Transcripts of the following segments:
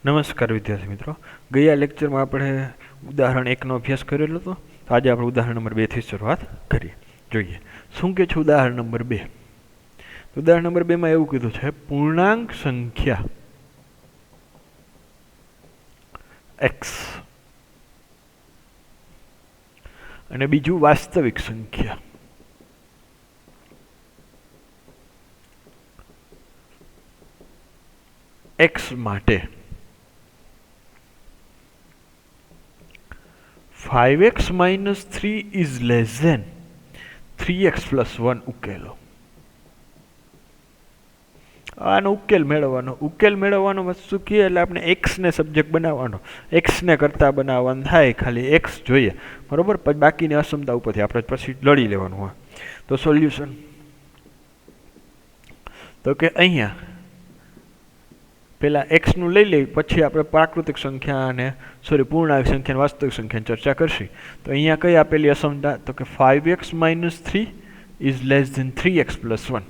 નમસ્કાર વિદ્યાર્થી મિત્રો, ગયા લેક્ચરમાં આપણે ઉદાહરણ 1નો અભ્યાસ કરેલો હતો. આજે આપણે ઉદાહરણ નંબર 2 થી શરૂઆત કરીએ. જોઈએ શું કે છે ઉદાહરણ નંબર 2. ઉદાહરણ નંબર 2 માં એવું કીધું છે પૂર્ણાંક સંખ્યા x અને બીજું વાસ્તવિક સંખ્યા x માટે 5x minus 3 is less than 3x plus 1 ઉકેલો. આનો ઉકેલ મેળવવાનો વસ્તુ કે એટલે આપણે x ને સબ્જેક્ટ બનાવવાનો, x ને કરતા બનાવવાનું થાય, ખાલી x જોઈએ બરોબર, પછી બાકીની અસમતા ઉપરથી આપણે પછી લડી લેવાનું હોય. તો સોલ્યુશન તો કે અહીંયા પેલા x નું લઈ લઈ, પછી આપણે પ્રાકૃતિક સંખ્યા અને પૂર્ણાંક સંખ્યા અને વાસ્તવિક સંખ્યાની ચર્ચા કરશી. તો અહીંયા કઈ આપેલી અસમતા? તો કે 5x minus 3 is less than 3x plus 1.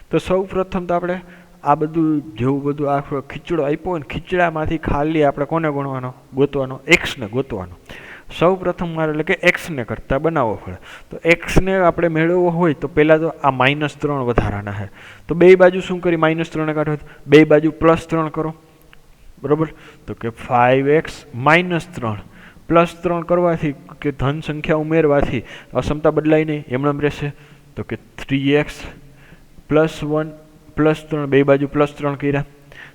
તો સૌ પ્રથમ તો આપણે આ બધું જેવું બધું આખો ખીચડો આપ્યો હોય ને, ખીચડામાંથી ખાલી આપણે કોને ગોતવાનો? x ને ગોતવાનો. સૌ પ્રથમ મારે એટલે કે x ને કરતા બનાવવો પડે. તો x ને આપણે મેળવવો હોય તો પહેલાં તો આ -3 વધારાના છે. તો બે બાજુ શું કરી? -3 કાઢો, બે બાજુ +3 કરો બરોબર. તો કે 5x - 3 +3 કરવાથી કે ધન સંખ્યા ઉમેરવાથી અસમતા બદલાય નહીં, એમનેમ રહેશે. તો કે 3x + 1 + 3, બે બાજુ +3 કર્યા.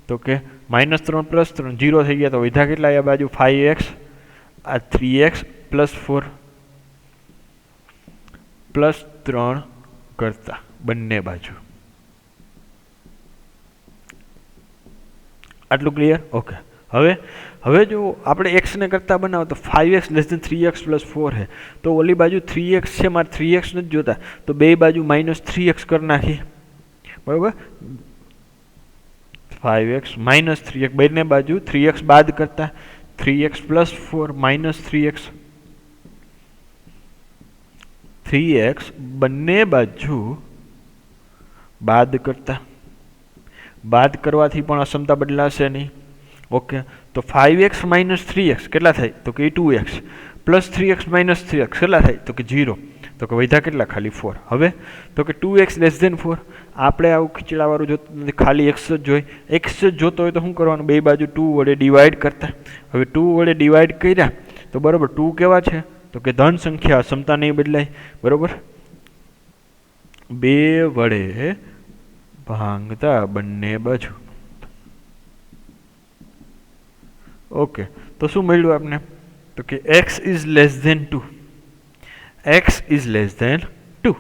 તો કે -3 + 3 0 થઈ ગયા. તો વધ્યા કેટલા? આ બાજુ 5x, આ 3x + 4 +3 કરતા બંને બાજુ. આટલું ક્લિયર? ઓકે. હવે જો આપણે x ને કરતા બનાવો તો 5x < 3x + 4 છે. તો ઓલી બાજુ 3x છે, મારે 3x નથી જોતા, તો બે બાજુ -3x કરી નાખી બરોબર. 5x - 3x, બંને બાજુ 3x બાદ કરતા 3x + 4 - 3x, 3x બંને બાજુ બાદ કરતા, બાદ કરવાથી પણ અસમતા બદલાશે નહીં. ઓકે. તો 5x - 3x કેટલા થાય? તો કે 2x + 3x - 3x કેટલા થાય? તો કે 0. તો કે વધ્યા કેટલા? ખાલી 4. હવે તો કે 2x < 4, આપણે આવું ખીચડાવાળું જોતું નથી, ખાલી x જ જોઈ. x જ જોતો હોય તો શું કરવાનું? બે બાજુ 2 વડે ડિવાઈડ કરતા. હવે 2 વડે ડિવાઈડ કર્યા તો બરોબર 2 કેવા છે? તો કે ધન સંખ્યા, અસમતા નહીં બદલાય બરોબર. 2 વડે ભાંગતા બંને બાજુ. ઓકે. તો શું મળ્યું આપને? તો કે x is less than 2. x is less than 2.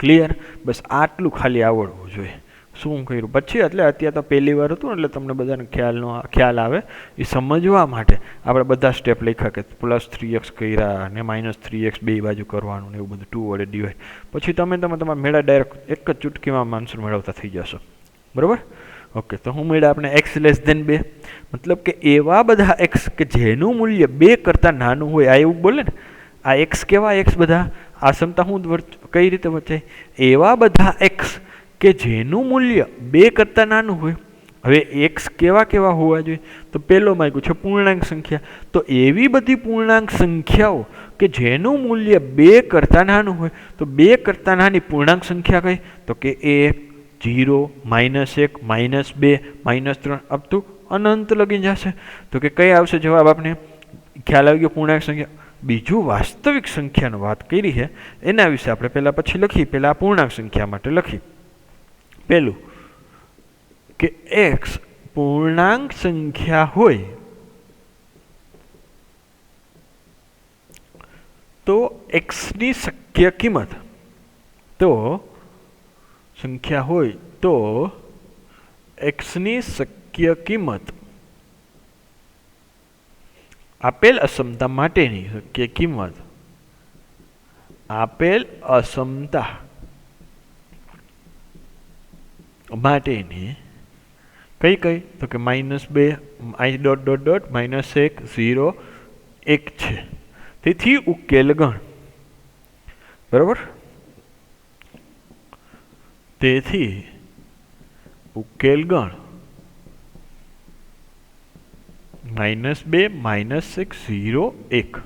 Clear? બસ આટલું ખાલી આવડવું જોઈએ. શું કર્યું પછી? એટલે અત્યારે તો પહેલી વાર હતું એટલે તમને બધાને ખ્યાલ આવે એ સમજવા માટે આપણે બધા સ્ટેપ લખ્યા કે +3x કર્યા અને -3x બે બાજુ કરવાનું ને એવું બધું, 2 વડે ડિવાઈડ. પછી તમે તમારા મેળા ડાયરેક્ટ એક જ ચૂટકીમાં આન્સર મેળવતા થઈ જશો બરોબર. ઓકે. તો હું મળ્યા આપણે x < 2, મતલબ કે એવા બધા x કે જેનું મૂલ્ય 2 કરતાં નાનું હોય. આ એવું બોલે ને, આ x કેવા x બધા? આ ક્ષમતા હું કઈ રીતે વચાય? એવા બધા x કે જેનું મૂલ્ય 2 કરતાં નાનું હોય. હવે x કેવા હોવા જોઈએ? તો પહેલો માંગ્યું છે પૂર્ણાંક સંખ્યા. તો એવી બધી પૂર્ણાંક સંખ્યાઓ કે જેનું મૂલ્ય 2 કરતાં નાનું હોય. તો 2 કરતાં નાની પૂર્ણાંક સંખ્યા કઈ? તો કે 1, 0, -1, -2, -3 અપ ટુ અનંત લગી જશે. તો કે કઈ આવશે જવાબ? આપણે ખ્યાલ આવી ગયો પૂર્ણાંક સંખ્યા. બીજું વાસ્તવિક સંખ્યાની વાત કરી છે, એના વિશે આપણે પહેલા પછી લખી. પહેલા પૂર્ણાંક સંખ્યા માટે લખી. પહેલું કે x પૂર્ણાંક સંખ્યા હોય તો x ની શક્ય કિંમત, તો સંખ્યા હોય તો x ની શક્ય કિંમત આપેલ અસમતા માટેની શક્ય કિંમત, આપેલ અસમતા માટેની કઈ? તો કે -2, -1, 0, 1 છે. તેથી ઉકેલ ગણ બરોબર. તેથી ઉકેલ ગણ -2 -1 0 1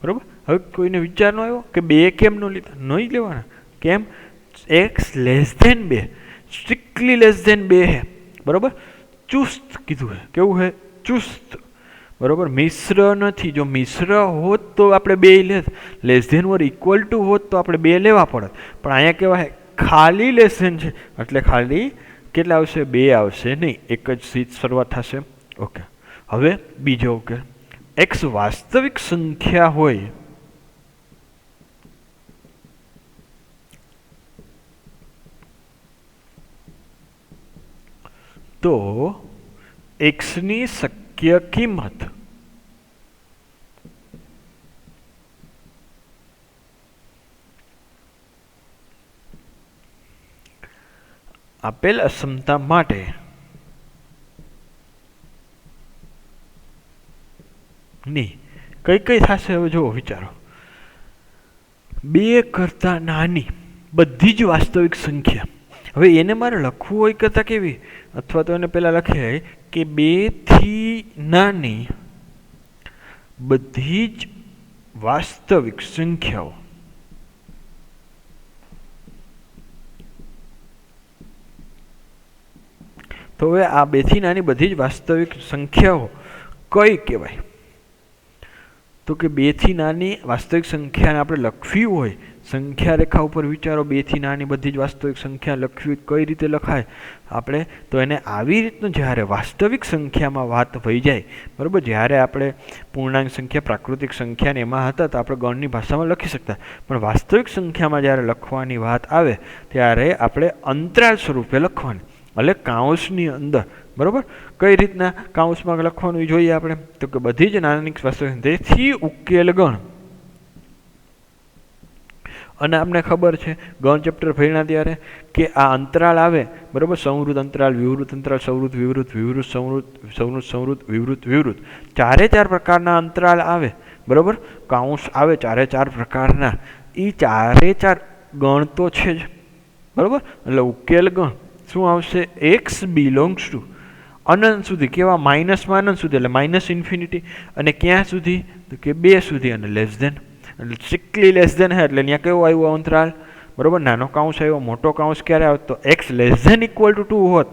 બરાબર. હવે કોઈને વિચાર ન આવ્યો કે 2 કેમ ન લીધા? નહીં લેવાના. કેમ? x less than 2, strictly less than 2 હે બરાબર. ચુસ્ત કીધું હે. કેવું હે? ચુસ્ત બરાબર. મિશ્ર નથી. જો મિશ્ર હોત તો આપણે 2 લેત, less than or equal to હોત તો આપણે 2 લેવા પડત. પણ અહીંયા કેવા હે? ખાલી લેસ ધેન છે એટલે ખાલી કેટલા આવશે? 2 આવશે નહીં, એક જ સીટ શરૂઆત થશે. ઓકે. હવે બીજો ઓકે, x વાસ્તવિક સંખ્યા હોય તો x ની શક્ય કિંમત આપેલ અસમતા માટે ની કઈ કઈ થશે? હવે જુઓ, વિચારો. 2 કરતા નાની બધી જ વાસ્તવિક સંખ્યા. હવે એને મારે લખવું હોય કરતા કેવી, અથવા તો એને પહેલા લખે કે 2 થી નાની બધી જ વાસ્તવિક સંખ્યાઓ તો હવે આ 2 થી નાની બધી જ વાસ્તવિક સંખ્યાઓ કઈ કહેવાય? તો કે 2 થી નાની વાસ્તવિક સંખ્યાને આપણે લખવી હોય, સંખ્યા રેખા ઉપર વિચારો, 2 થી નાની બધી જ વાસ્તવિક સંખ્યા લખવી કઈ રીતે લખાય આપણે? તો એને આવી રીતનું જ્યારે વાસ્તવિક સંખ્યામાં વાત વહી જાય બરાબર, જ્યારે આપણે પૂર્ણાંક સંખ્યા, પ્રાકૃતિક સંખ્યાને એમાં હતા તો આપણે ગણની ભાષામાં લખી શકતા, પણ વાસ્તવિક સંખ્યામાં જ્યારે લખવાની વાત આવે ત્યારે આપણે અંતરાલ સ્વરૂપે લખવાની, એટલે કાઉન્સની અંદર બરાબર. કઈ રીતના કાઉન્સમાં લખવાનું જોઈએ આપણે? તો કે બધી જ નાની વાસ્તવિક તેથી ઉકેલ ગણ. અને આપણે ખબર છે ગણ ચેપ્ટર ભણ્યા ત્યારે કે આ અંતરાળ આવે બરાબર, સંવૃત અંતરાળ, વિવૃત અંતરાળ, સવૃત વિવૃત, વિવૃત સંવૃત, સંવૃત સંવૃત, વિવૃત વિવૃત, 4 પ્રકારના અંતરાળ આવે બરાબર, કાઉન્સ આવે 4 પ્રકારના. એ 4 ગણ તો છે જ બરાબર. એટલે ઉકેલ ગણ શું આવશે? x બિલોંગ્સ ટુ અનંત સુધી. કેવા? માઇનસમાં અનંત સુધી, એટલે માઇનસ ઇન્ફિનિટી. અને ક્યાં સુધી? તો કે 2 સુધી. અને લેસ ધેન એટલે સ્ટ્રિક્ટલી લેસ ધેન હે એટલે ત્યાં કેવો આવ્યો અંતરાલ બરાબર, નાનો કાઉન્સ આવ્યો. મોટો કાઉન્સ ક્યારે આવત? તો x less than equal to 2 હોત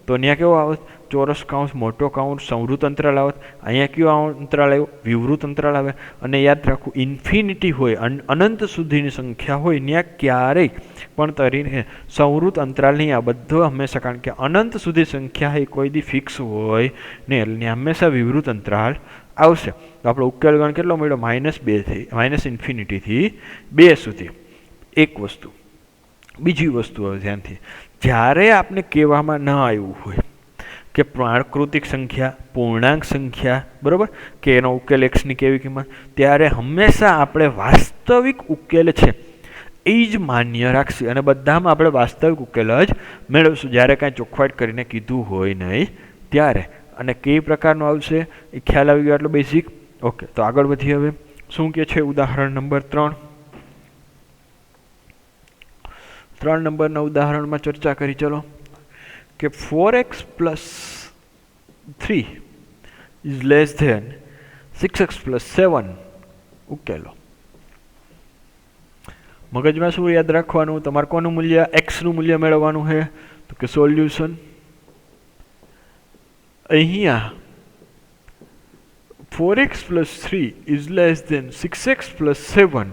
તો ત્યાં કેવો આવત? ચોરસ કાઉન્સ, મોટો કાઉન્સ, સંવૃત અંતરાલ આવત. અહીંયા કયો અંતરાલ આવ્યો? વિવૃત અંતરાલ આવે. અને યાદ રાખવું, ઇન્ફિનિટી હોય, અનંત સુધીની સંખ્યા હોય ત્યાં ક્યારેય પણ તરીને સંવૃત અંતરાલ નહીં. આ બધો હંમેશા, કારણ કે અનંત સુધી સંખ્યા એ કોઈ દી ફિક્સ હોય નહીં, એટલે ત્યાં હંમેશા વિવૃત અંતરાલ આવશે. તો આપણો ઉકેલ ગણ કેટલો મળ્યો? -2 થી -ઇન્ફિનિટીથી 2 સુધી. એક વસ્તુ. બીજી વસ્તુ હવે ધ્યાનથી, જ્યારે આપણે કહેવામાં ન આવ્યું હોય કે પ્રાકૃતિક સંખ્યા, પૂર્ણાંક સંખ્યા બરાબર, કે એનો ઉકેલ એક્સની કેવી કિંમત, ત્યારે હંમેશા આપણે વાસ્તવિક ઉકેલ છે એ જ માન્ય રાખશે અને બધામાં આપણે વાસ્તવિક ઉકેલ જ મેળવશું, જ્યારે કાંઈ ચોખવાટ કરીને કીધું હોય નહીં ત્યારે. અને કઈ પ્રકારનું આવશે એ ખ્યાલ આવી ગયો, એટલો બેઝિક. ઓકે, તો આગળ વધીએ. હવે શું કહે છે? ઉદાહરણ નંબર 3 નંબરના ઉદાહરણમાં ચર્ચા કરી. ચલો કે 4x + 3 is less than 6x + 7 ઉકેલો. મગજમાં શું યાદ રાખવાનું? તમારે કોનું મૂલ્ય? એક્સનું મૂલ્ય મેળવવાનું છે. તો કે સોલ્યુશન અહીંયા 4x + 3 is less than 6x + 7.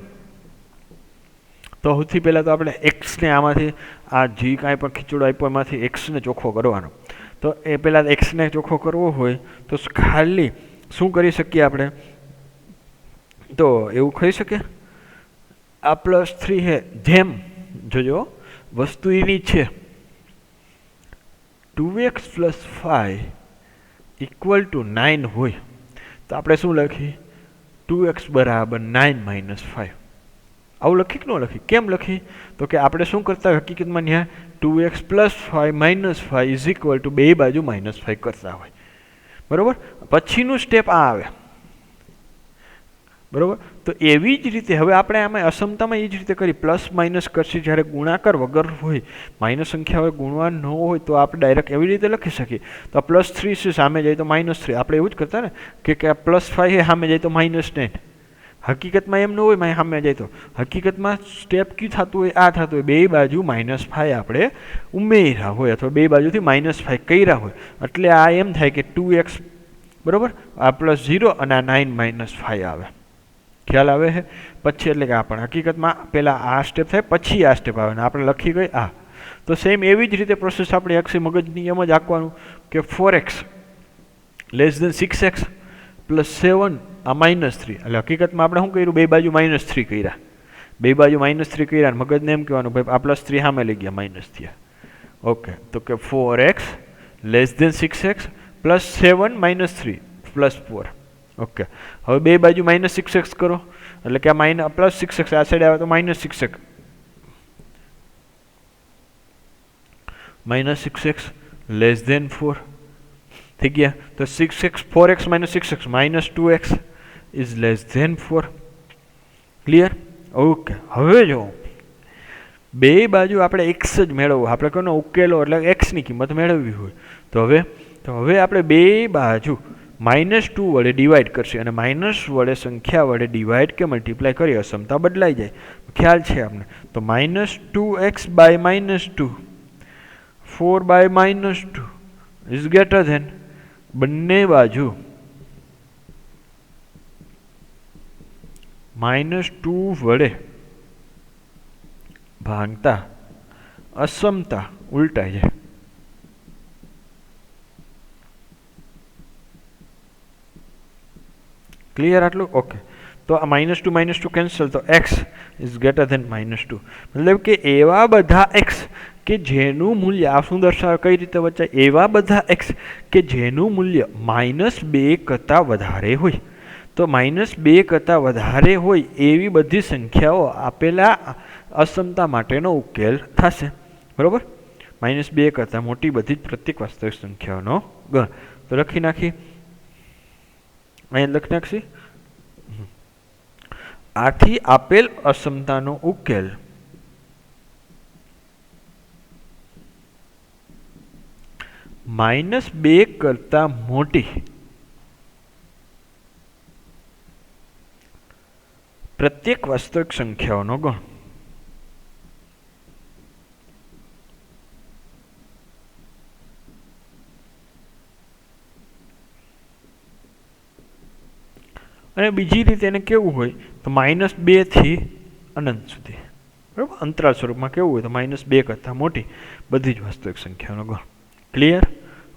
તો સૌથી પહેલાં તો આપણે એક્સને આમાંથી આ જે કાંઈ પણ ખીચડો આપ્યો એમાંથી એક્સને ચોખ્ખો કરવાનો. તો એ પહેલાં એક્સને ચોખ્ખો કરવો હોય તો ખાલી શું કરી શકીએ આપણે? તો એવું કહી શકે આ +3 હે, જેમ જોજો વસ્તુ એની છે 2x + 5 = 9 હોય તો આપણે શું લખીએ? 2x = 9 - 5. આવું લખી કે ન લખી? કેમ લખી? તો કે આપણે શું કરતા હકીકતમાં ત્યાં 2x + 5 - 5 = 2 બાજુ -5 કરતા હોય બરાબર. પછીનું સ્ટેપ આ આવે બરાબર. તો એવી જ રીતે હવે આપણે આમાં અસમતામાં એ જ રીતે કરી પ્લસ માઇનસ કરશે જ્યારે ગુણાકાર વગર હોય, માઇનસ સંખ્યા હવે ગુણવા ન હોય તો આપણે ડાયરેક્ટ એવી રીતે લખી શકીએ. તો આ +3 છે, સામે જાય તો -3. આપણે એવું જ કરતા ને કે +5 એ સામે જાય તો -9. હકીકતમાં એમ ન હોય સામે જાય તો, હકીકતમાં સ્ટેપ ક્યુ થતું હોય, આ થતું હોય, બે બાજુ -5 આપણે ઉમેર્યા હોય અથવા બે બાજુથી -5 કર્યા હોય, એટલે આ એમ થાય કે 2x બરાબર, આ +0 અને આ 9 - 5 આવે. ખ્યાલ આવે છે? પછી એટલે કે આપણે હકીકતમાં પહેલાં આ સ્ટેપ થાય પછી આ સ્ટેપ આવે ને આપણે લખી ગઈ આ. તો સેમ એવી જ રીતે પ્રોસેસ આપણે અક્ષી મગજની એમ જ આંકવાનું કે 4x < 6x + 7 આ -3. એટલે હકીકતમાં આપણે શું કર્યું, બે બાજુ -3 કર્યા, બે બાજુ -3 કર્યા, મગજને એમ કહેવાનું ભાઈ આ +3 સામે લઈ ગયા, માઇનસ થયા. ઓકે, તો કે 4x < 6x + 7 - 3 + 4. ઓકે, હવે બે બાજુ -6x કરો એટલે કે આ +6x આ સાઈડ આવે તો -6x, -6x < 4 થઈ ગયા. તો 6x 4x - 6x -2x < 4. Clear? Okay, હવે જો બે બાજુ આપણે x જ મેળવવું, આપણે કોનો ઉકેલો એટલે x ની કિંમત મેળવવી હોય તો હવે આપણે બે બાજુ -2 વડે ડિવાઈડ કરશે અને માઇનસ વડે સંખ્યા વડે ડિવાઈડ કે મલ્ટીપ્લાય કરી અસમતા બદલાઈ જાય. ખ્યાલ છે આપણે? તો -2x / -2 4 / -2 ઇઝ ગ્રેટર ધેન, બંને બાજુ -2 વડે ભાંગતા અસમતા ઉલટાઈ જાય. ક્લિયર આટલું? ઓકે, તો આ -2 કેન્સલ, તો x ઇઝ ગ્રેટર ધેન -2. મતલબ કે એવા બધા x કે જેનું મૂલ્ય, આ શું દર્શાવે કઈ રીતે વચ્ચે, એવા બધા x કે જેનું મૂલ્ય -2 કરતાં વધારે હોય. તો -2 કરતાં વધારે હોય એવી બધી સંખ્યાઓ આપેલા અસમતા માટેનો ઉકેલ થશે. બરાબર? -2 કરતાં મોટી બધી જ પ્રત્યેક વાસ્તવિક સંખ્યાઓનો ગણ. તો લખી નાખી, અહીંયા લખી નાખશી. આથી આપેલ અસમતાનો ઉકેલ -2 કરતાં મોટી પ્રત્યેક વાસ્તવિક સંખ્યાઓનો ગણ. અને બીજી રીતે એને કેવું હોય તો -2 થી અનંત સુધી, બરાબર, અંતરાલ સ્વરૂપમાં કેવું હોય તો -2 કરતાં મોટી બધી જ વાસ્તવિક સંખ્યાનો ગણ. ક્લિયર?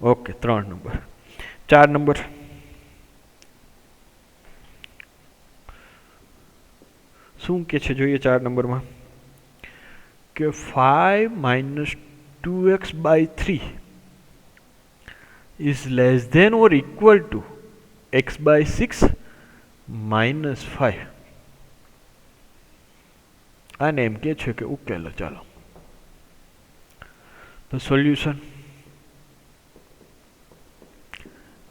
Okay, 3 number. 4 નંબર શું કે છે જોઈએ. 4 નંબરમાં કે 5 - 2x / 3 is less than or equal to x / 6 - 5. આને એમ કે છે કે ઉકેલો. ચાલો તો સોલ્યુશન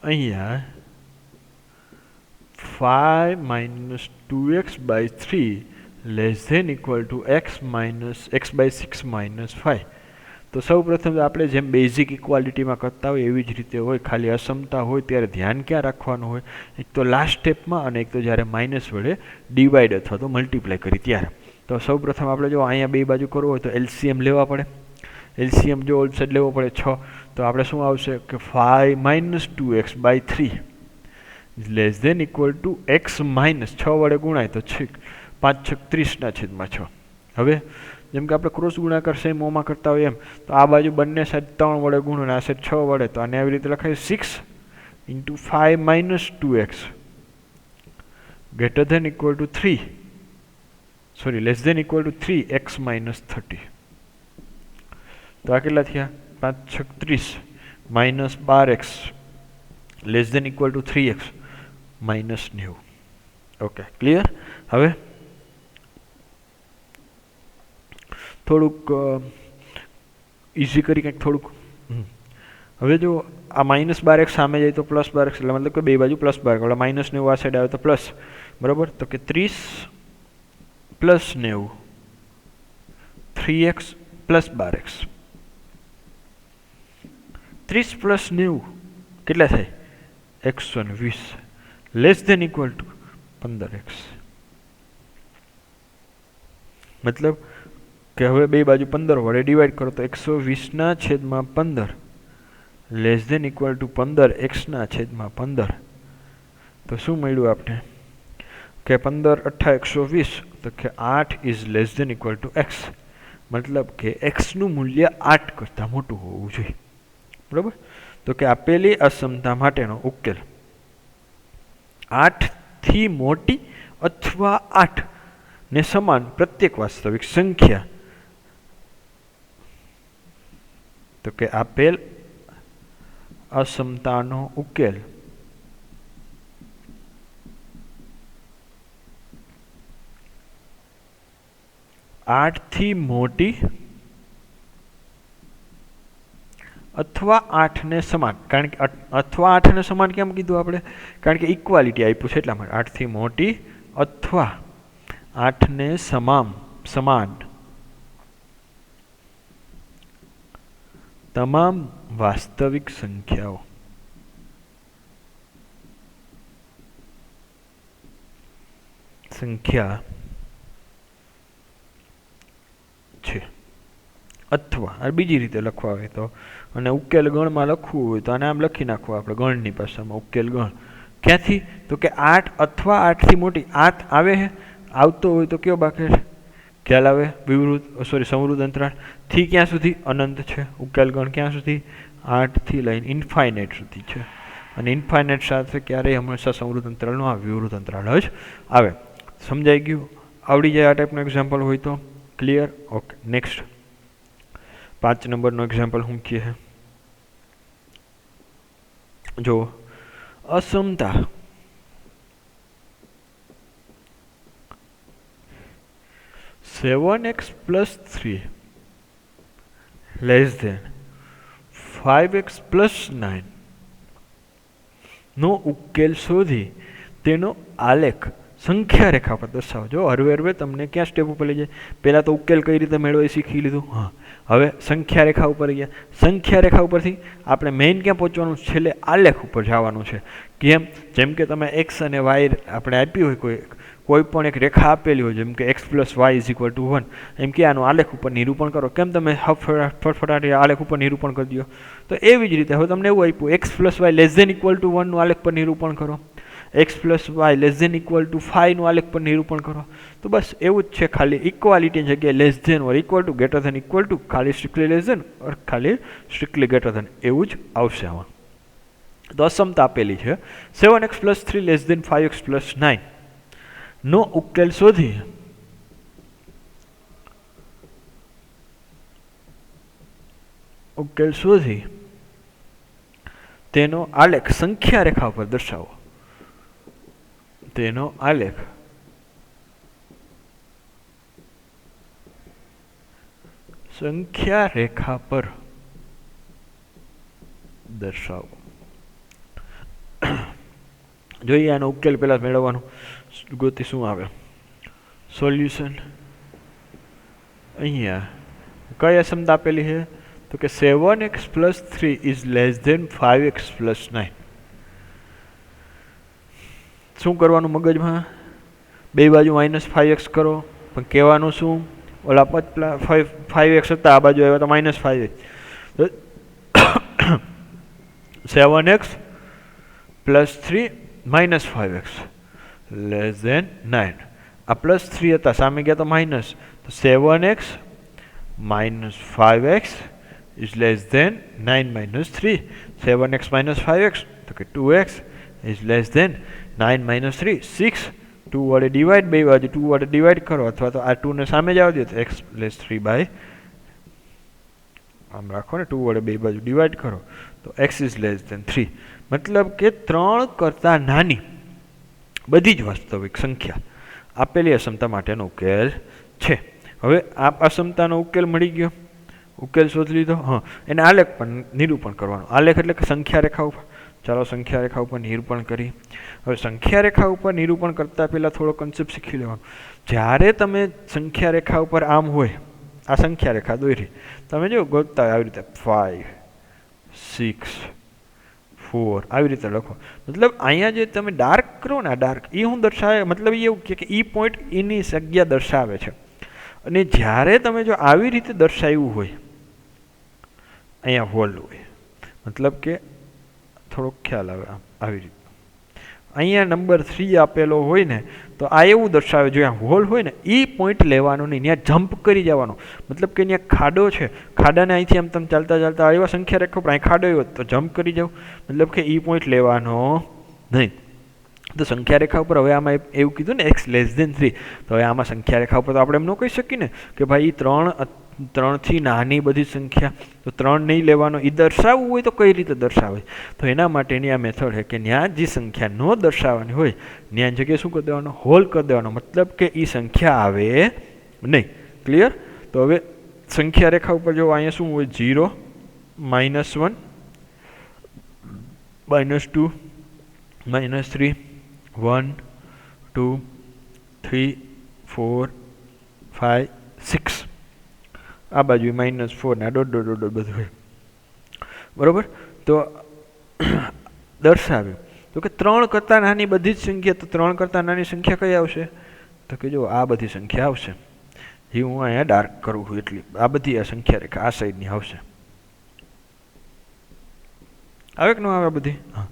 અહીંયા 5 - 2x / 3 less than equal to x / 6 - 5. તો સૌ પ્રથમ આપણે જેમ બેઝિક ઇક્વાલિટીમાં કરતા હોય એવી જ રીતે હોય, ખાલી અસમતા હોય ત્યારે ધ્યાન ક્યાં રાખવાનું હોય, એક તો લાસ્ટ સ્ટેપમાં અને એક તો જ્યારે માઇનસ વડે ડિવાઈડ અથવા તો મલ્ટીપ્લાય કરી ત્યારે. તો સૌ પ્રથમ આપણે જો અહીંયા બે બાજુ કરવું હોય તો એલસીએમ લેવા પડે. એલસીએમ જો ઓલ સાઈડ લેવો પડે 6, તો આપણે શું આવશે કે 5 - 2x / 3 less than equal to x - 6 વડે ગુણાય તો 5 × 6 = 30/6. હવે જેમ કે આપણે ક્રોસ ગુણાકાર સેમ ઓમાં કરતા હોય એમ, તો આ બાજુ બંને સાઈડ 3 વડે ગુણો અને આ સાઈડ 6 વડે, તો આને આવી રીતે લખાય 6 × 5 - 2x greater than equal to 3, sorry less than equal to 3x - 30. તો આ કેટલા થયા? 5 × 6 = 30 -12x less than equal to 3x - 90. Okay, clear? હવે થોડુંક ઇઝી કરી કંઈક થોડુંક. હવે જો આ -12x સામે જાય તો +12x એટલે મતલબ કે બે બાજુ +12 એટલે -90 આ સાઈડ આવે તો પ્લસ, બરાબર. તો કે 30 + 90 3x + 12x 30 + 90 કેટલા થાય 120 less than equal two 15x. મતલબ કે હવે બે બાજુ 15 વડે ડિવાઈડ કરો તો 120/15 less than equal two 15x/15. તો શું મળ્યું આપણે કે 15 × 8 120 તો કે 8 is less than equal to x. મતલબ કે x નું મૂલ્ય 8 કરતાં મોટું હોવું જોઈએ, બરાબર. તો કે આપેલી અસમતા માટેનો ઉકેલ 8 થી મોટી અથવા 8 ને સમાન પ્રત્યેક વાસ્તવિક સંખ્યા. તો કે આપેલ અસમતાનો ઉકેલ આઠ થી મોટી અથવા 8 ને સમાન. કારણ કે અથવા 8 ને સમાન કેમ કીધું આપણે? કારણ કે ઇક્વાલિટી આપ્યું છે એટલા માટે. 8 થી મોટી અથવા 8 ને સમાન તમામ વાસ્તવિક સંખ્યાઓ છે. અથવા બીજી રીતે લખવા હોય તો, અને ઉકેલ ગણમાં લખવું હોય તો આને આમ લખી નાખવું આપણે ગણની ભાષામાં. ઉકેલ ગણ ક્યાંથી? તો કે 8 અથવા 8 થી મોટી 8 આવે છે, આવતો હોય તો કયો બાકી ખ્યાલ આવે? સમૃદ્ધ અંતરાળ થી ક્યાં સુધી? અનંત છે. ઉકેલ ગણ ક્યાં સુધી? 8 થી લઈને ઇન્ફાઇનાઇટ સુધી છે. અને ઇન્ફાઇનાઇટ સાથે ક્યારેય હંમેશા સમૃદ્ધ અંતરાળ નો આવે, વિવૃત અંતરાળ જ આવે. સમજાઈ ગયું? આવડી જાય આ ટાઈપનું એક્ઝામ્પલ હોય તો? ક્લિયર? ઓકે. નેક્સ્ટ 5 નંબરનો એક્ઝામ્પલ શું કહે છે જો. અસમતા (7x + 3 લેસ ધેન 5x + 9) નો ઉકેલ શોધી તેનો આલેખ સંખ્યા રેખા પર દર્શાવો. હરવે તમને ક્યાં સ્ટેપ ઉપર લઈ જાય? પહેલા તો ઉકેલ કઈ રીતે મેળવો એ શીખી લીધું. હા, હવે સંખ્યા રેખા ઉપર ગયા. સંખ્યા રેખા ઉપરથી આપણે મેઇન ક્યાં પહોંચવાનું? છેલ્લે આલેખ ઉપર જવાનું છે. કેમ? જેમ કે તમે x અને y આપણે આપી હોય, કોઈ પણ એક રેખા આપેલી હોય, જેમ કે x + y = 1, એમ કે આનું આલેખ ઉપર નિરૂપણ કરો. કેમ તમે ફટફટાટી આલેખ ઉપર નિરૂપણ કરી દો? તો એવી જ રીતે હવે તમને એવું આપ્યું x + y less than equal to 1 નું આલેખ પર નિરૂપણ કરો, x + y less than equal to 5 નું આલેખ પર નિરૂપણ કરો. તો બસ એવું જ છે, ખાલી ઇક્વાલિટીની જગ્યાએ less than or equal to greater than equal to, ખાલી સ્ટ્રિક્ટલી લેસ ધેન ઓર ખાલી સ્ટ્રિક્ટલી ગ્રેટર ધેન, એવું જ આવશે આમાં. તો અસમતા આપેલી છે 7x + 3 લેસ ધેન 5x + 9 નો ઉકેલ શોધી તેનો આલેખ સંખ્યા રેખા પર દર્શાવો. તેનો આલેખ સંખ્યા રેખા પર દર્શાવો. જોઈએ આનો ઉકેલ પહેલા મેળવવાનું ગોતી શું આવે સોલ્યુશન. અહીંયા કઈ અસમતા આપેલી છે? તો કે 7x + 3 is less than 5x + 9. શું કરવાનું મગજમાં? બે બાજુ -5x કરો, પણ કહેવાનું શું? ઓલા 5x હતા, આ બાજુ આવ્યા તો -5x. 7x + 3 -5x less than 9. આ +3 હતા, સામે ગયા તો માઇનસ, તો 7x - 5x is less than 9 - 3. 7x - 5x તો કે 2x ઇઝ લેસ ધેન 9 - 3. 6 2 વડે ડિવાઈડ, બે બાજુ 2 વડે ડિવાઈડ કરો, અથવા તો આ 2 ને સામે જ આવતી તો x + 3 આમ રાખો ને, 2 વડે બે બાજુ ડિવાઈડ કરો તો x ઇઝ લેસ ધેન 3. મતલબ કે 3 કરતાં નાની બધી જ વાસ્તવિક સંખ્યા આપેલી અસમતા માટેનો ઉકેલ છે. હવે આ અસમતાનો ઉકેલ મળી ગયો. ઉકેલ શોધી લીધો. હા, એને આલેખ પણ નિરૂપણ કરવાનું. આલેખ એટલે કે સંખ્યા રેખા ઉપર. ચાલો સંખ્યા રેખા ઉપર નિરૂપણ કરી. હવે સંખ્યા રેખા ઉપર નિરૂપણ કરતાં પહેલાં થોડો કન્સેપ્ટ શીખી લેવાનો. જ્યારે તમે સંખ્યા રેખા ઉપર આમ હોય, આ સંખ્યા રેખા દોરી, તમે જો ગોતતા આવી રીતે 5 6 4 આવી રીતે લખો. મતલબ અહીંયા જે તમે ડાર્ક કરો ને, આ ડાર્ક એ હું દર્શાવે, મતલબ એ એવું કે એ પોઈન્ટ એની જગ્યા દર્શાવે છે. અને જ્યારે તમે જો આવી રીતે દર્શાવ્યું હોય, અહીંયા હોલ હોય, મતલબ કે થોડોક ખ્યાલ આવે આમ આવી રીતે અહીંયા નંબર 3 આપેલો હોય ને, તો આ એવું દર્શાવે જો અહીંયા હોલ હોય ને એ પોઈન્ટ લેવાનો નહીં, ત્યાં જમ્પ કરી જવાનો. મતલબ કે અહીંયા ખાડો છે, ખાડાને અહીંથી આમ તમે ચાલતા ચાલતા એવા સંખ્યા રેખા પર અહીં ખાડો આવ્યો તો જમ્પ કરી જાવ, મતલબ કે એ પોઈન્ટ લેવાનો નહીં. તો સંખ્યા રેખા ઉપર હવે આમાં એવું કીધું ને x<3, તો હવે આમાં સંખ્યા રેખા ઉપર તો આપણે એમ ન કહી શકીએ ને કે ભાઈ એ 3થી નાની બધી સંખ્યા, તો 3 નહીં લેવાનો. એ દર્શાવવું હોય તો કઈ રીતે દર્શાવે? તો એના માટેની આ મેથડ છે કે ત્યાં જે સંખ્યા ન દર્શાવવાની હોય ત્યાં જગ્યાએ શું કરી દેવાનો? હોલ કરી દેવાનો. મતલબ કે એ સંખ્યા આવે નહીં. ક્લિયર? તો હવે સંખ્યા રેખા ઉપર જો અહીંયા શું હોય? 0 -1 -2 -3 1 2 3 4 5 6 આ બાજુ -4 ને ડોટ ડોટ ડોટ બધું હોય. બરાબર? તો દર્શાવ્યું તો કે 3 કરતાં નાની બધી જ સંખ્યા, તો 3 કરતાં નાની સંખ્યા કઈ આવશે? તો કે જો આ બધી સંખ્યા આવશે. એ હું અહીંયા ડાર્ક કરું છું એટલી આ બધી આ સંખ્યા રેખા આ સાઈડની આવશે. આવે કે ન આવે બધી? હા.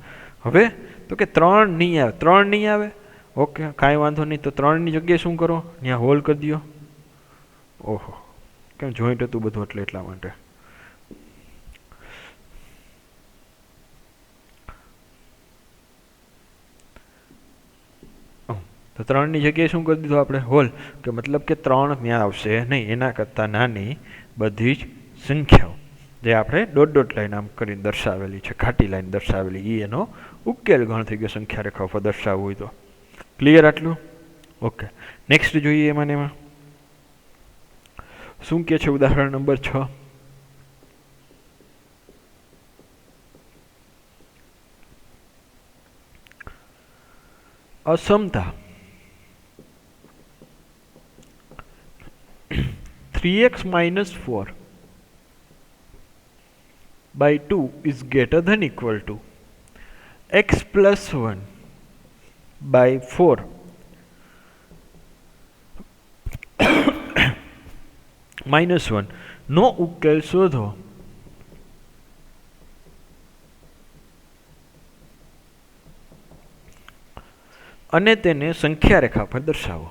હવે તો કે 3 નહીં આવે, 3 નહીં આવે. ઓકે, કાંઈ વાંધો નહીં. તો 3ની જગ્યાએ શું કરો? ત્યાં હોલ કરી દો. ઓહો, કેમ જોઈન્ટ હતું બધું એટલે એટલા માટે. તો 3ની જગ્યાએ શું કરી દીધું આપણે? હોલ. કે મતલબ કે 3 ત્યાં આવશે નહીં, એના કરતાં નાની બધી જ સંખ્યાઓ જે આપણે ડોટ ડોટ લાઈન આમ કરીને દર્શાવેલી છે, ઘાટી લાઈન દર્શાવેલી, એ એનો ઉકેલ ગણ થઈ ગયો સંખ્યા રેખા ઉપર દર્શાવવું હોય તો. ક્લિયર આટલું? ઓકે, નેક્સ્ટ જોઈએ. એમાં શું કહે છે? ઉદાહરણ number 6. અસમતા 3x - 4 by 2 is greater than equal to x plus 1 by 4 minus 1 નો ઉકેલ શોધો. અને તેને સંખ્યા રેખા પર દર્શાવો.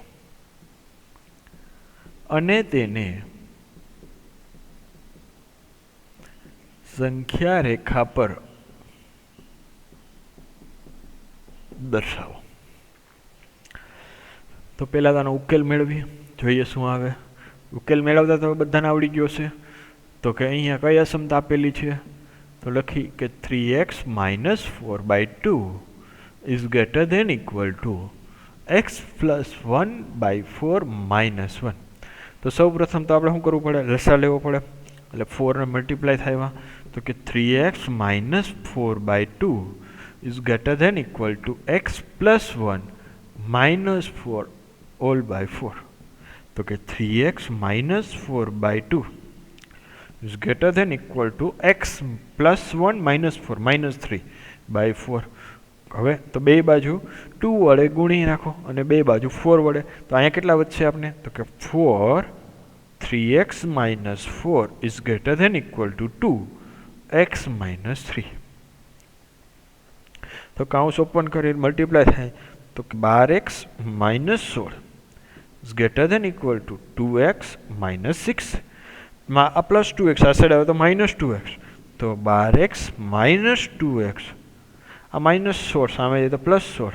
અને તેને સંખ્યા રેખા પર દર્શાવો. તો પહેલા આનો ઉકેલ મેળવીએ, જોઈએ શું આવે. ઉકેલ મેળવતા તો બધાને આવડી ગયો છે. તો કે અહીંયા કઈ અસમતા આપેલી છે? તો લખી કે 3x - 4 by 2 is greater than equal to x plus 1 by 4 minus 1. તો સૌ પ્રથમ તો આપણે શું કરવું પડે? લસા લેવો પડે. એટલે 4 ને મલ્ટીપ્લાય થાય. તો કે 3x - 4 by 2 is greater than equal to x plus 1 minus 4 all by 4. તો કે 3x - 4 by 2 is greater than equal to x plus 1 minus 4 minus 3 by 4. હવે તો બે બાજુ 2 વડે ગુણી નાખો અને બે બાજુ 4 વડે. તો અહીંયા કેટલા વધશે આપણે? તો કે 4 3x - 4 is greater than equal to 2x - 3. તો કાઉન્સ ઓપન કરી મલ્ટીપ્લાય થાય. તો કે 12x - 16 is greater than equal to 2x - 6. આ પ્લસ 2x આ સાઈડ આવે તો -2x. તો 12x - 2x આ -16 સામે જાય તો +16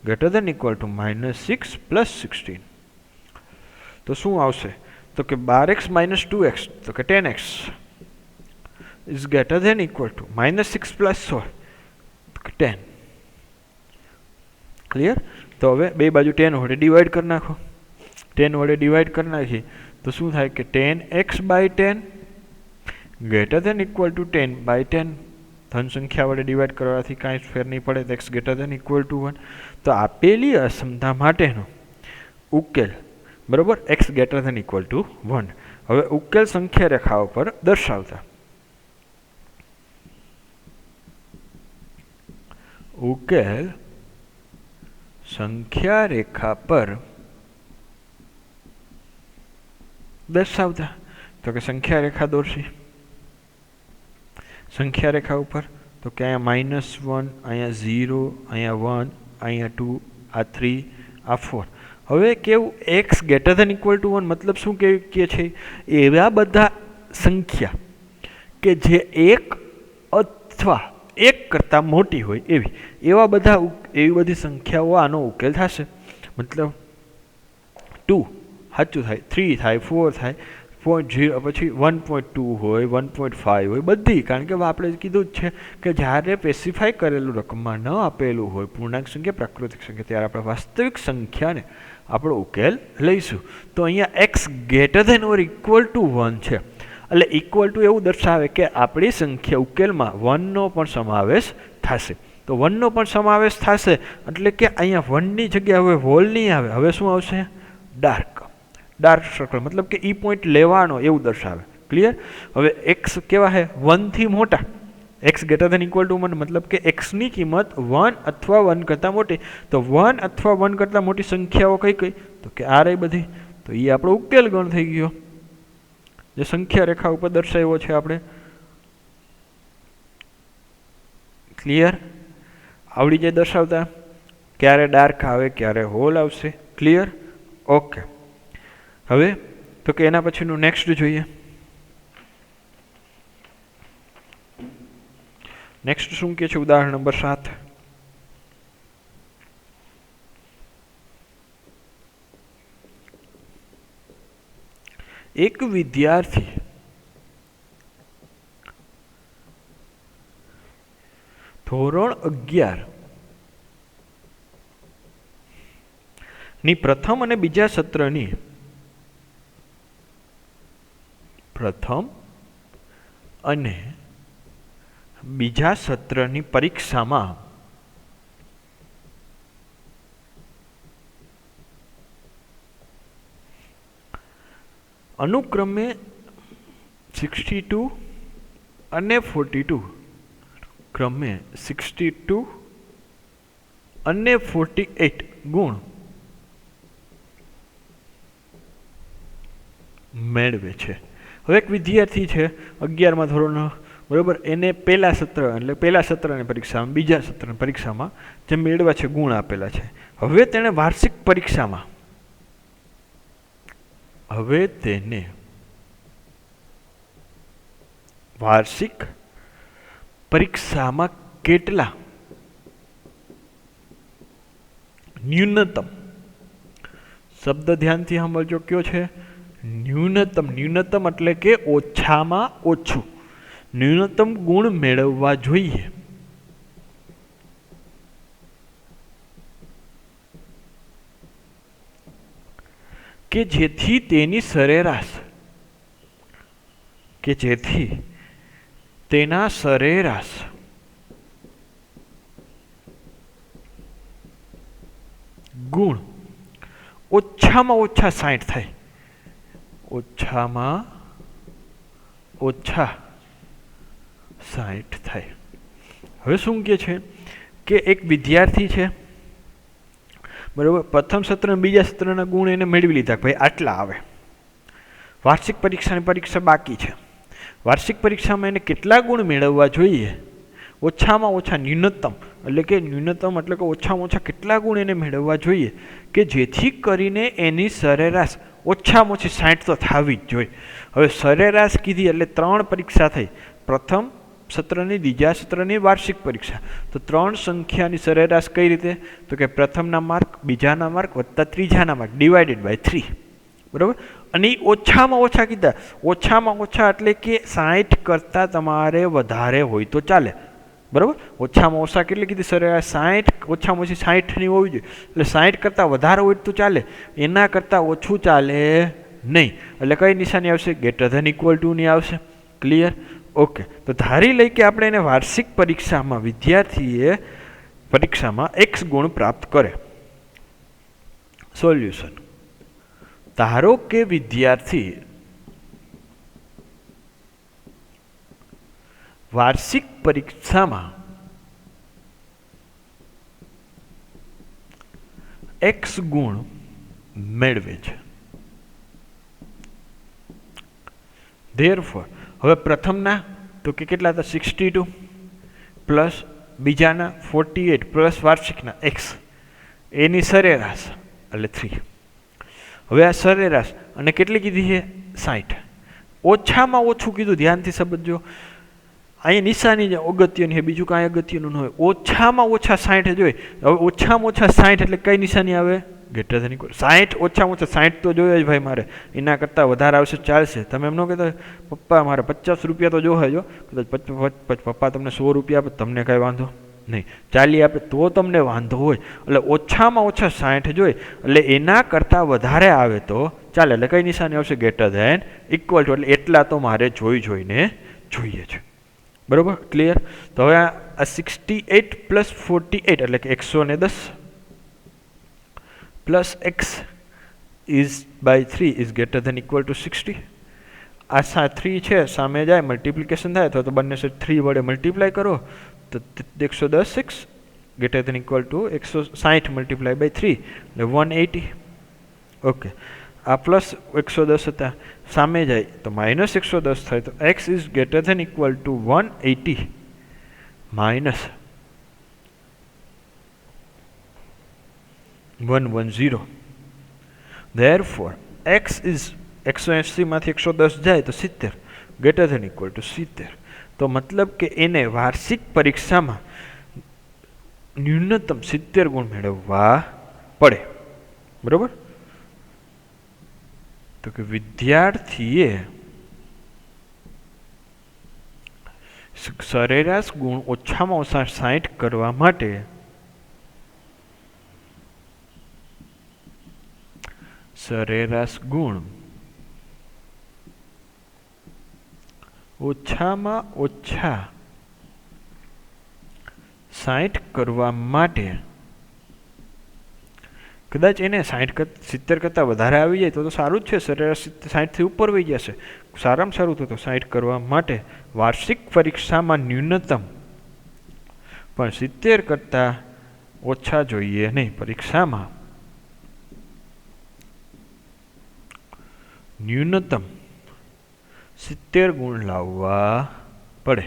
greater than equal to -6 + 16. તો શું આવશે? તો કે 12x - 2x તો કે 10x is greater than equal to -6 + 16 તો કે 10. ક્લિયર? તો હવે બે બાજુ 10 વડે ડિવાઈડ કરી નાખો. 10 વડે ડિવાઈડ કરી નાખી તો શું થાય કે 10x by 10 greater than equal to 10/10 ધન સંખ્યા વડે ડિવાઈડ કરવાથી કાંઈ ફેર નહીં પડે તો x greater than equal to 1. તો આપેલી અસમતા માટેનો ઉકેલ બરાબર x greater than equal to 1. હવે ઉકેલ સંખ્યા રેખા ઉપર દર્શાવતા ઉકેલ સંખ્યા રેખા પર દર્શાવતા તો કે સંખ્યા રેખા દોરશી સંખ્યા રેખા ઉપર તો કે અહીંયા -1, અહીંયા 0, અહીંયા 1, અહીંયા 2, આ 3, આ 4. હવે કેવું x greater than equal to 1 મતલબ શું કે છે એવા બધા સંખ્યા કે જે એક અથવા એક કરતાં મોટી હોય એવી બધી સંખ્યાઓ આનો ઉકેલ થશે. મતલબ 2 સાચું થાય, 3 થાય, 4 થાય, 0 પછી 1.2 હોય, 1.5 હોય, બધી. કારણ કે આપણે કીધું જ છે કે જ્યારે સ્પેસિફાઈ કરેલું રકમમાં ન આપેલું હોય પૂર્ણાંક સંખ્યા પ્રાકૃતિક સંખ્યા ત્યારે આપણે વાસ્તવિક સંખ્યાને આપણો ઉકેલ લઈશું. તો અહીંયા x greater than or equal to 1 છે એટલે ઇક્વલ ટુ એવું દર્શાવે કે આપણી સંખ્યા ઉકેલમાં 1નો પણ સમાવેશ થશે. તો 1નો પણ સમાવેશ થશે એટલે કે અહીંયા 1ની જગ્યાએ હવે હોલ નહીં આવે, હવે શું આવશે ડાર્ક સર્કલ મતલબ કે ઈ પોઈન્ટ લેવાનો એવું દર્શાવે. ક્લિયર? હવે એક્સ કેવા છે 1 થી મોટા, x greater than equal to 1 મતલબ કે એક્સની કિંમત 1 અથવા 1 કરતાં મોટી. તો 1 અથવા 1 કરતાં મોટી સંખ્યાઓ કઈ તો કે આ રહી બધી. તો એ આપણો ઉકેલ ગણ થઈ ગયો જે સંખ્યા રેખા ઉપર દર્શાવ્યો છે આપણે. ક્લિયર? આવડી જાય દર્શાવતા ક્યારે ડાર્ક આવે ક્યારે હોલ આવશે. ક્લિયર? ઓકે. હવે તો કે એના પછીનું નેક્સ્ટ જોઈએ. નેક્સ્ટ શું કે છે ઉદાહરણ નંબર 7. એક વિદ્યાર્થી ધોરણ 11 ની પ્રથમ અને બીજા સત્રની પરીક્ષામાં અનુક્રમે 62 અને 42 ક્રમે 62 અને 48 ગુણ મેળવે છે. હવે એક વિદ્યાર્થી છે 11મા ધોરણનો બરાબર, એને પહેલા સત્રની પરીક્ષામાં બીજા સત્રની પરીક્ષામાં જે મેળવ્યા છે ગુણ આપેલા છે. હવે તેને વાર્ષિક પરીક્ષામાં કેટલા ન્યૂનતમ, શબ્દ ધ્યાનથી સાંભળજો કયો છે ન્યૂનતમ એટલે કે ઓછામાં ઓછું ન્યૂનતમ ગુણ મેળવવા જોઈએ. કે જેથી તેની સરેરાશ ગુણ ઓછામાં ઓછા 60 થાય. ઓછામાં ઓછા 60 થાય. હવે શું કહે છે કે એક વિદ્યાર્થી છે બરાબર, પ્રથમ સત્ર અને બીજા સત્રના ગુણ એને મેળવી લીધા, ભાઈ આટલા આવે. વાર્ષિક પરીક્ષાની પરીક્ષા બાકી છે. વાર્ષિક પરીક્ષામાં એને કેટલા ગુણ મેળવવા જોઈએ? ઓછામાં ઓછા ન્યૂનતમ એટલે કે ઓછામાં ઓછા કેટલા ગુણ એને મેળવવા જોઈએ કે જેથી કરીને એની સરેરાશ ઓછામાં ઓછી 60 તો થવી જ જોઈએ. હવે સરેરાશ કીધી એટલે 3 પરીક્ષા થઈ, પ્રથમ સત્રની બીજા સત્રની વાર્ષિક પરીક્ષા. તો 3 સંખ્યાની સરેરાશ કઈ રીતે? તો કે પ્રથમના માર્ક, બીજાના માર્ક વત્તા ત્રીજાના માર્ક ડિવાઇડેડ બાય 3 બરાબર. અને એ ઓછામાં ઓછા કીધા, ઓછામાં ઓછા એટલે કે 60 કરતાં તમારે વધારે હોય તો ચાલે બરાબર. ઓછામાં ઓછા કેટલી કીધી સરેરાશ 60, ઓછામાં ઓછી 60ની હોવી જોઈએ. એટલે 60 કરતાં વધારે હોય તો ચાલે, એના કરતાં ઓછું ચાલે નહીં. એટલે કઈ નિશાની આવશે? ગ્રેટર ધેન ઇક્વલ ટુ ની આવશે. ક્લિયર? ઓકે, તો ધારી લઈ કે આપણે એને વાર્ષિક પરીક્ષામાં વિદ્યાર્થીએ પરીક્ષામાં x ગુણ પ્રાપ્ત કરે. સોલ્યુશન: ધારો કે વિદ્યાર્થી વાર્ષિક પરીક્ષામાં x ગુણ મેળવે છે. ધેરફોર હવે પ્રથમના તો કે કેટલા હતા 62 પ્લસ બીજાના 48 પ્લસ વાર્ષિકના x એની સરેરાશ એટલે 3. હવે આ સરેરાશ અને કેટલી કીધી છે 60. ઓછામાં ઓછું કીધું, ધ્યાનથી સમજજો. અહીંયા નિશાની જે અગત્યની છે, બીજું કાંઈ અગત્યનું ન હોય. ઓછામાં ઓછા 60 જોઈએ. હવે ઓછામાં ઓછા 60 એટલે કઈ નિશાની આવે? Greater than equal 60. ઓછામાં ઓછા 60 તો જોઈએ જ ભાઈ મારે. એના કરતાં વધારે આવશે ચાલશે. તમે એમ ન કહેતા પપ્પા મારે 50 રૂપિયા તો જોવે જો, કદાચ પપ્પા તમને 100 રૂપિયા આપે તમને કાંઈ વાંધો નહીં, 40 આપે તો તમને વાંધો હોય. એટલે ઓછામાં ઓછા 60 જોઈએ, એટલે એના કરતાં વધારે આવે તો ચાલે. એટલે કઈ નિશાની આવશે? Greater than equal to. એટલે એટલા તો મારે જોઈને જોઈએ છે. બરાબર? ક્લિયર? તો હવે આ 68 પ્લસ 48 એટલે કે 110 plus x is by 3 is greater than equal to 60. આ 3 છે સામે જાય, મલ્ટિપ્લિકેશન થાય તો બંને સાઈડ 3 વડે મલ્ટીપ્લાય કરો તો 110 6 greater than equal to 160 multiply by 3 એટલે 180. ઓકે, આ પ્લસ 110 હતા, સામે જાય તો માઇનસ 110 થાય તો x is greater than equal to 180 minus 110. Therefore x is 180 માંથી 110 જાય તો 70 ગ્રેટર ધેન ઇક્વલ ટુ 70. તો મતલબ કે એને વાર્ષિક પરીક્ષામાં ન્યૂનતમ 70 ગુણ મેળવવા પડે. બરોબર? તો કે વિદ્યાર્થીએ સરેરાશ ગુણ ઓછામાં ઓછા 60 કરવા માટે સરેરાશ ગુણ ઓછામાં ઓછા 60 કરવા માટે કદાચ એને 70 કરતાં વધારે આવી જાય તો સારું જ છે. સરેરાશ 60થી ઉપર વહી જશે. સારામાં સારું તો 60 કરવા માટે વાર્ષિક પરીક્ષામાં ન્યૂનતમ પણ 70 કરતાં ઓછા જોઈએ નહીં. પરીક્ષામાં ન્યૂનતમ 70 ગુણ લાવવા પડે.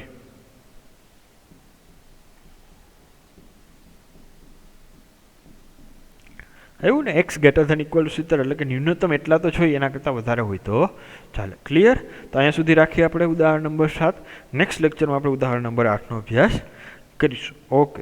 એવું ને? x greater than equal to 70 એટલે કે ન્યૂનતમ એટલા તો જોઈએ, એના કરતાં વધારે હોય તો ચાલે. ક્લિયર? તો અહીંયા સુધી રાખીએ આપણે ઉદાહરણ નંબર 7. નેક્સ્ટ લેક્ચરમાં આપણે ઉદાહરણ નંબર 8નો અભ્યાસ કરીશું. ઓકે.